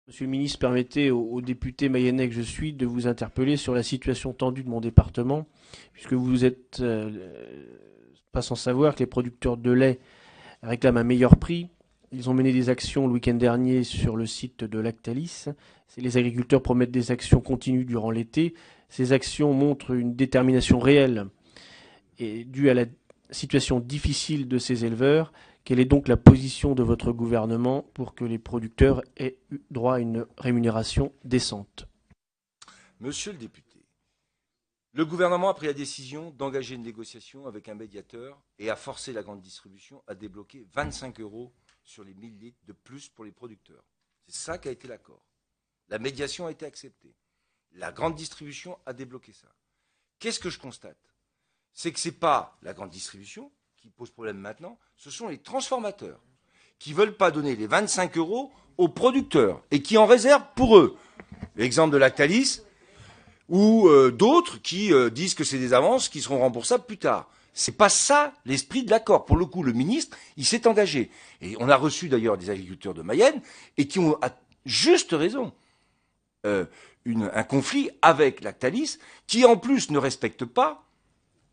Monsieur le ministre, permettez au député mayennais que je suis de vous interpeller sur la situation tendue de mon département, puisque vous êtes pas sans savoir que les producteurs de lait réclament un meilleur prix. Ils ont mené des actions le week-end dernier sur le site de Lactalis. Les agriculteurs promettent des actions continues durant l'été. Ces actions montrent une détermination réelle et due à la situation difficile de ces éleveurs. Quelle est donc la position de votre gouvernement pour que les producteurs aient eu droit à une rémunération décente? Monsieur le député, le gouvernement a pris la décision d'engager une négociation avec un médiateur et a forcé la grande distribution à débloquer 25 € sur les 1000 litres de plus pour les producteurs. C'est ça qu'a été l'accord. La médiation a été acceptée. La grande distribution a débloqué ça. Qu'est-ce que je constate? C'est que ce n'est pas la grande distribution qui pose problème maintenant, ce sont les transformateurs qui ne veulent pas donner les 25 € aux producteurs et qui en réservent pour eux. L'exemple de Lactalis ou d'autres qui disent que c'est des avances qui seront remboursables plus tard. C'est pas ça l'esprit de l'accord. Pour le coup, le ministre, il s'est engagé. Et on a reçu d'ailleurs des agriculteurs de Mayenne et qui ont à juste raison un conflit avec Lactalis qui en plus ne respecte pas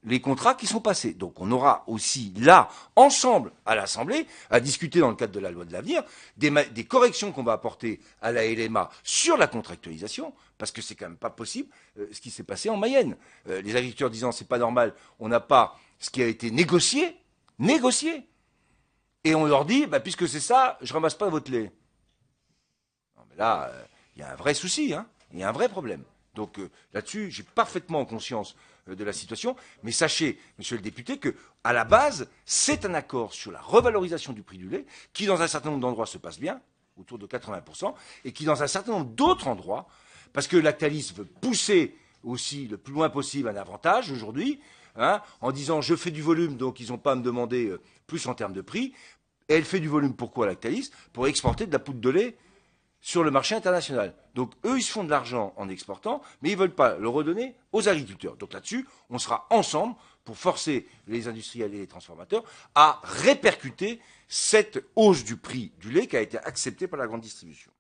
les contrats qui sont passés. Donc on aura aussi là, ensemble, à l'Assemblée, à discuter dans le cadre de la loi de l'avenir, des corrections qu'on va apporter à la LMA sur la contractualisation, parce que c'est quand même pas possible ce qui s'est passé en Mayenne. Les agriculteurs disant c'est pas normal, on n'a pas ce qui a été négocié, et on leur dit, bah, puisque c'est ça, je ramasse pas votre lait. Non, mais là, il y a un vrai souci, hein, il y a un vrai problème. Donc là-dessus, j'ai parfaitement conscience de la situation, mais sachez, monsieur le député, que à la base, c'est un accord sur la revalorisation du prix du lait qui, dans un certain nombre d'endroits, se passe bien, autour de 80%, et qui, dans un certain nombre d'autres endroits, parce que Lactalis veut pousser aussi le plus loin possible un avantage aujourd'hui, hein, en disant je fais du volume, donc ils n'ont pas à me demander plus en termes de prix. Et elle fait du volume pourquoi Lactalis? Pour exporter de la poudre de lait sur le marché international. Donc eux, ils se font de l'argent en exportant, mais ils ne veulent pas le redonner aux agriculteurs. Donc là-dessus, on sera ensemble pour forcer les industriels et les transformateurs à répercuter cette hausse du prix du lait qui a été acceptée par la grande distribution.